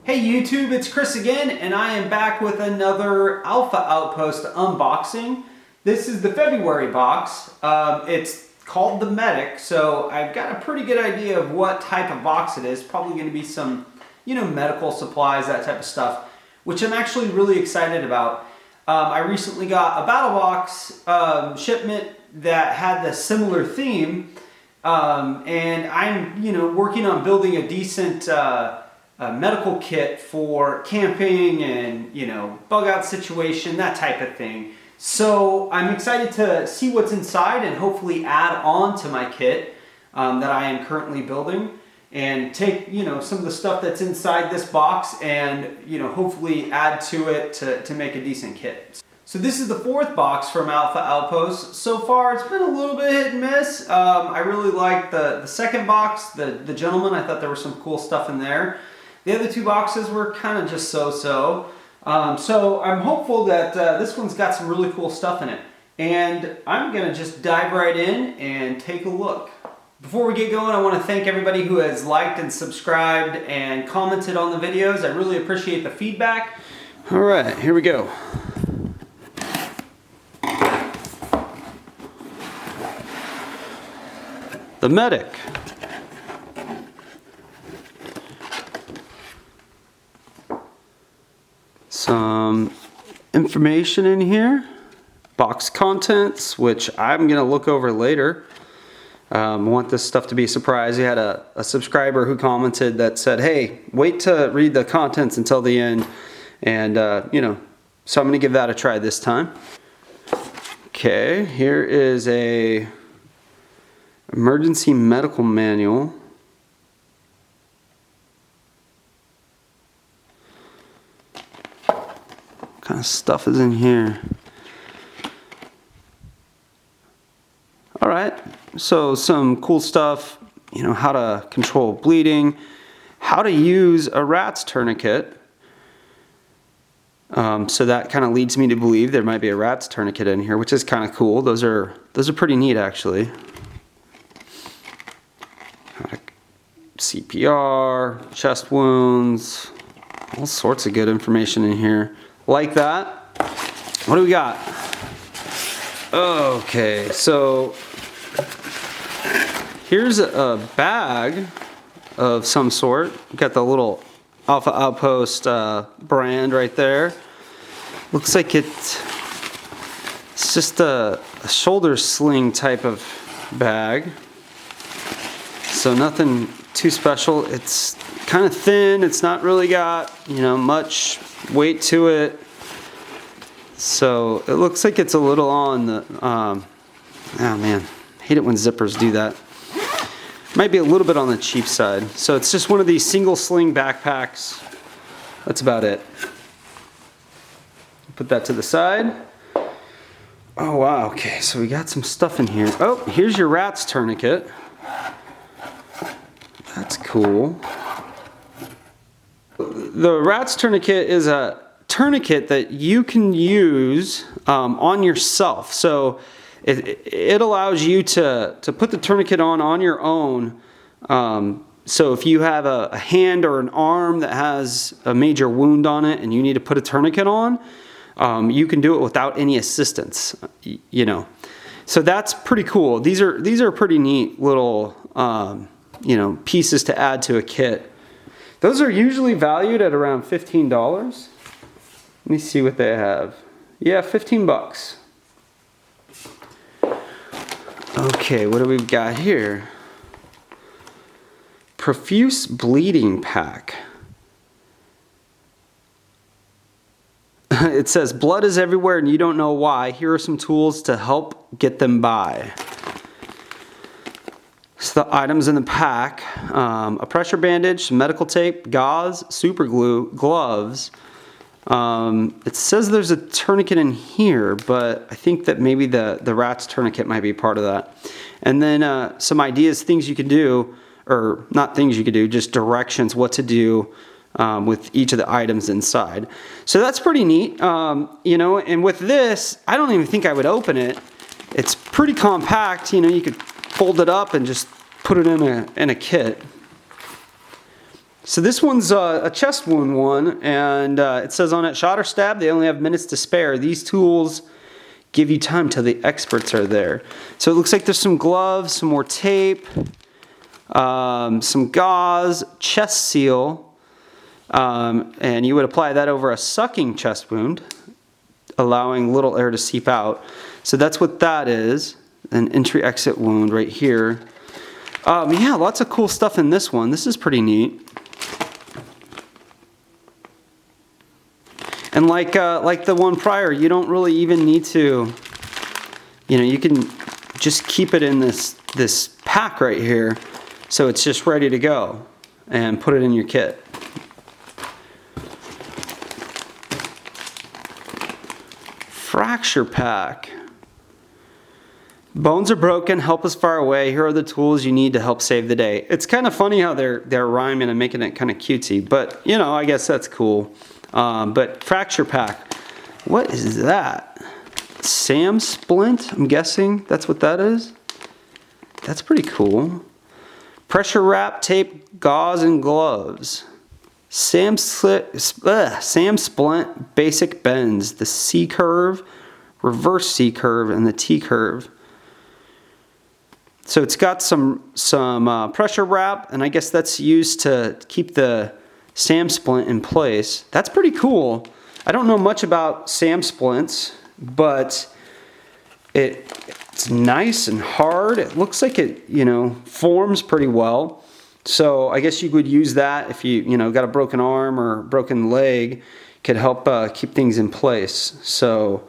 Hey YouTube, it's Chris again, and I am back with another Alpha Outpost unboxing. This is the February box. It's called the Medic, so I've got a pretty good idea of what type of box it is. Probably going to be some, medical supplies, that type of stuff, which I'm actually really excited about. I recently got a battle box shipment that had the similar theme, and I'm, working on building a decent a medical kit for camping and, bug out situation, that type of thing. So I'm excited to see what's inside and hopefully add on to my kit that I am currently building and take, some of the stuff that's inside this box and, hopefully add to it to make a decent kit. So this is the fourth box from Alpha Outpost. So far, it's been a little bit hit and miss. I really liked the second box, the Gentleman. I thought there was some cool stuff in there. The other two boxes were kind of just so-so. So I'm hopeful that this one's got some really cool stuff in it. And I'm going to just dive right in and take a look. Before we get going, I want to thank everybody who has liked and subscribed and commented on the videos. I really appreciate the feedback. All right, here we go. The Medic. Some information in here, box contents, which I'm going to look over later. I want this stuff to be a surprise. We had a subscriber who commented that said, hey, wait to read the contents until the end. And, so I'm going to give that a try this time. Okay, here is a emergency medical manual. What kind of stuff is in here? All right, so some cool stuff, how to control bleeding, how to use a rat's tourniquet. So that kind of leads me to believe there might be a rat's tourniquet in here, which is kind of cool. Those are pretty neat, actually. CPR, chest wounds, all sorts of good information in here. Like that. What do we got? Okay, so here's a bag of some sort. Got the little Alpha Outpost brand right there. Looks like it's just a shoulder sling type of bag. So nothing too special. It's kind of thin. It's not really got, much weight to it. So it looks like it's a little on the, oh man, hate it when zippers do that. Might be a little bit on the cheap side. So it's just one of these single sling backpacks. That's about it. Put that to the side. Oh wow, okay, so we got some stuff in here. Oh, here's your rat's tourniquet. That's cool. The rat's tourniquet is a tourniquet that you can use on yourself. So it allows you to put the tourniquet on your own. So if you have a hand or an arm that has a major wound on it and you need to put a tourniquet on, you can do it without any assistance, So that's pretty cool. These are pretty neat little, pieces to add to a kit. Those are usually valued at around $15. Let me see what they have. Yeah, 15 bucks. Okay, what do we got here? Profuse bleeding pack. It says, blood is everywhere and you don't know why. Here are some tools to help get them by. So the items in the pack, a pressure bandage, some medical tape, gauze, super glue, gloves. It says there's a tourniquet in here, but I think that maybe the rat's tourniquet might be part of that. And then some ideas, things you could do, or not things you could do, just directions what to do with each of the items inside. So that's pretty neat, and with this, I don't even think I would open it. It's pretty compact, you could fold it up and just put it in a kit. So this one's a chest wound one, and it says on it, shot or stab, they only have minutes to spare. These tools give you time till the experts are there. So it looks like there's some gloves, some more tape, some gauze, chest seal, and you would apply that over a sucking chest wound, allowing little air to seep out. So that's what that is, an entry-exit wound right here. Yeah, lots of cool stuff in this one. This is pretty neat. And like the one prior, you don't really even need to, you can just keep it in this pack right here, so it's just ready to go, and put it in your kit. Fracture pack. Bones are broken, help is far away. Here are the tools you need to help save the day. It's kind of funny how they're rhyming and making it kind of cutesy, but I guess that's cool. But fracture pack, what is that? Sam splint, I'm guessing that's what that is. That's pretty cool. Pressure wrap, tape, gauze, and gloves. Sam splint, basic bends, the C curve, reverse C curve, and the T curve. So it's got some pressure wrap, and I guess that's used to keep the SAM splint in place. That's pretty cool. I don't know much about SAM splints, but it's nice and hard. It looks like it, forms pretty well. So I guess you would use that if you, got a broken arm or broken leg, could help keep things in place. So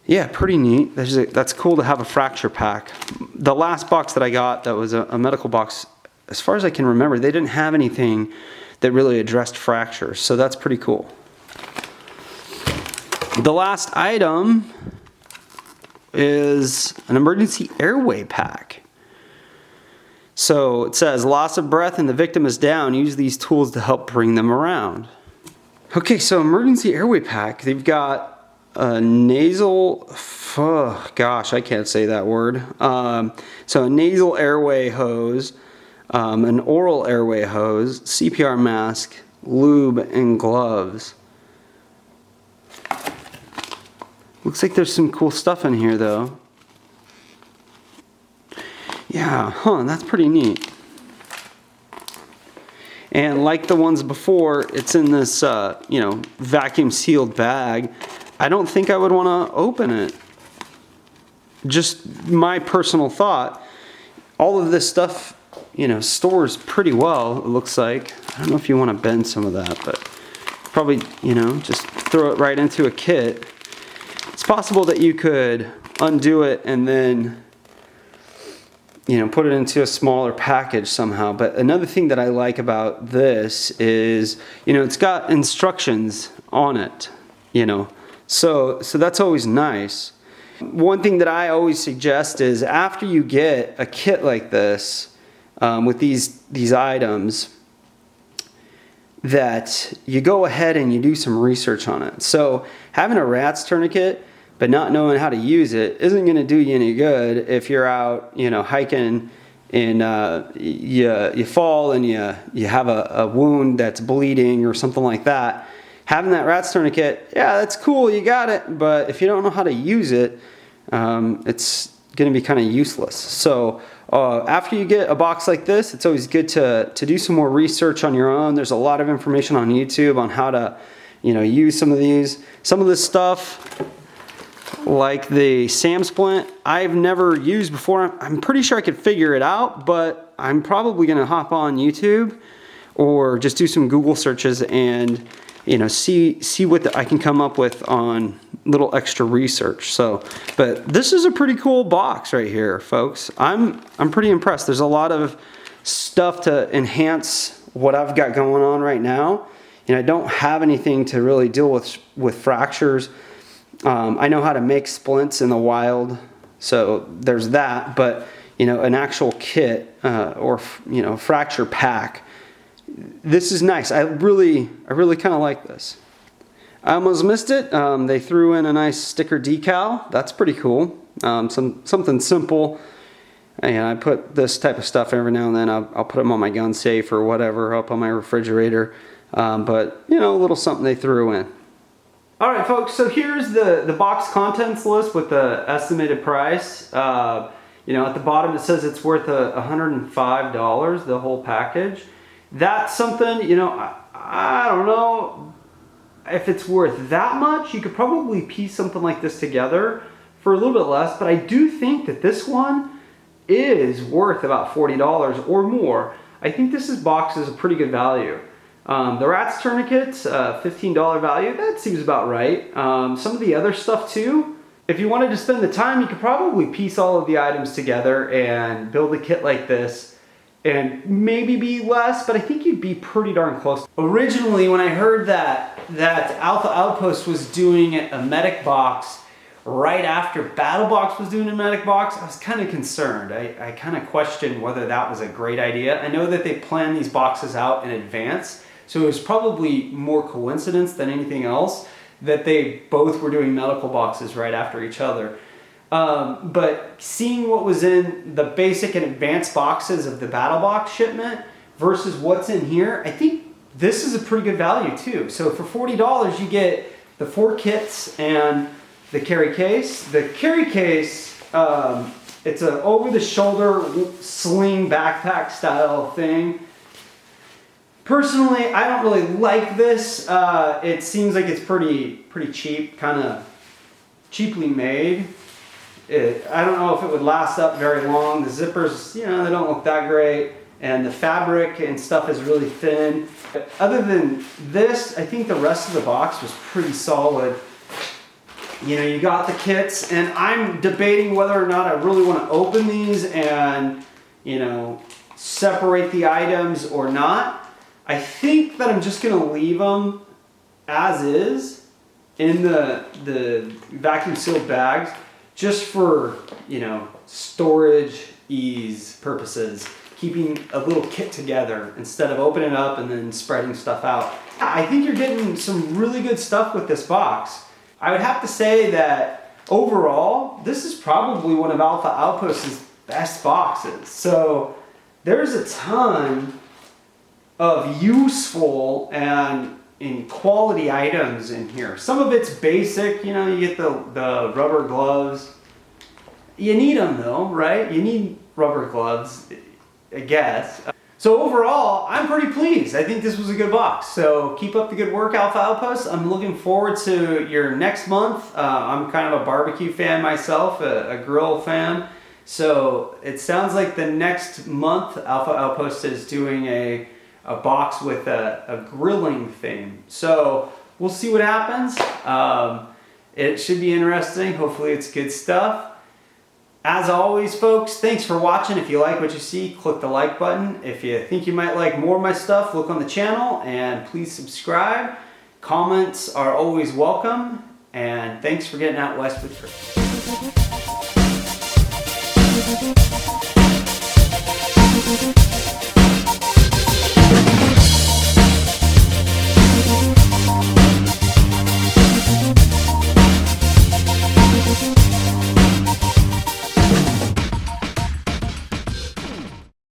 yeah, pretty neat. That's cool to have a fracture pack. The last box that I got that was a medical box, as far as I can remember, they didn't have anything that really addressed fractures, so that's pretty cool. The last item is an emergency airway pack. So it says, loss of breath and the victim is down. Use these tools to help bring them around. Okay, so emergency airway pack. They've got a nasal, gosh, I can't say that word. So a nasal airway hose, an oral airway hose, CPR mask, lube, and gloves. Looks like there's some cool stuff in here though. Yeah, that's pretty neat. And like the ones before, it's in this, vacuum sealed bag. I don't think I would want to open it. Just my personal thought. All of this stuff, stores pretty well, it looks like. I don't know if you want to bend some of that, but probably, just throw it right into a kit. It's possible that you could undo it and then, put it into a smaller package somehow. But another thing that I like about this is, it's got instructions on it, So that's always nice. One thing that I always suggest is after you get a kit like this, with these items, that you go ahead and you do some research on it. So having a rat's tourniquet but not knowing how to use it isn't going to do you any good if you're out, hiking and you fall and you have a wound that's bleeding or something like that. Having that rat's tourniquet, yeah, that's cool, you got it, but if you don't know how to use it, it's going to be kind of useless. So after you get a box like this, it's always good to do some more research on your own. There's a lot of information on YouTube on how to use some of these. Some of this stuff, like the SAM splint, I've never used before. I'm pretty sure I could figure it out, but I'm probably going to hop on YouTube or just do some Google searches and see what I can come up with on little extra research. So, but this is a pretty cool box right here, folks. I'm pretty impressed. There's a lot of stuff to enhance what I've got going on right now. I don't have anything to really deal with fractures. I know how to make splints in the wild, so there's that. But an actual kit or fracture pack. This is nice. I really kind of like this. I almost missed it. They threw in a nice sticker decal. That's pretty cool. Something simple And I put this type of stuff every now and then. I'll put them on my gun safe or whatever, up on my refrigerator. But, you know, a little something they threw in. Alright folks, so here's the box contents list with the estimated price. You know, at the bottom it says it's worth $105, the whole package. That's something, you know, I don't know if it's worth that much. You could probably piece something like this together for a little bit less, but I do think that this one is worth about $40 or more. I think this box is a pretty good value. The Rats tourniquets, $15 value, that seems about right. Some of the other stuff too, if you wanted to spend the time, you could probably piece all of the items together and build a kit like this and maybe be less, but I think you'd be pretty darn close. Originally, when I heard that Alpha Outpost was doing a medic box right after Battle Box was doing a medic box, I was kind of concerned. I kind of questioned whether that was a great idea. I know that they planned these boxes out in advance, so it was probably more coincidence than anything else that they both were doing medical boxes right after each other. But seeing what was in the basic and advanced boxes of the Battle Box shipment versus what's in here, I think this is a pretty good value too. So for $40, you get the 4 kits and the carry case. The carry case, it's an over-the-shoulder sling backpack style thing. Personally, I don't really like this. It seems like it's pretty cheap, kind of cheaply made. I don't know if it would last up very long. The zippers, you know, they don't look that great. And the fabric and stuff is really thin. But other than this, I think the rest of the box was pretty solid. You know, you got the kits, and I'm debating whether or not I really want to open these and, you know, separate the items or not. I think that I'm just going to leave them as is in the vacuum sealed bags just for, you know, storage ease purposes, keeping a little kit together instead of opening it up and then spreading stuff out. I think you're getting some really good stuff with this box. I would have to say that overall, this is probably one of Alpha Outpost's best boxes. So there's a ton of useful and in quality items in here. Some of it's basic, you know, you get the rubber gloves. You need them though, right? You need rubber gloves, I guess. So overall, I'm pretty pleased. I think this was a good box. So keep up the good work, Alpha Outpost. I'm looking forward to your next month. I'm kind of a barbecue fan myself, a grill fan. So it sounds like the next month, Alpha Outpost is doing a box with a grilling theme. So we'll see what happens. It should be interesting. Hopefully it's good stuff. As always, folks, thanks for watching. If you like what you see, click the like button. If you think you might like more of my stuff, look on the channel and please subscribe. Comments are always welcome. And thanks for getting out west with Chris.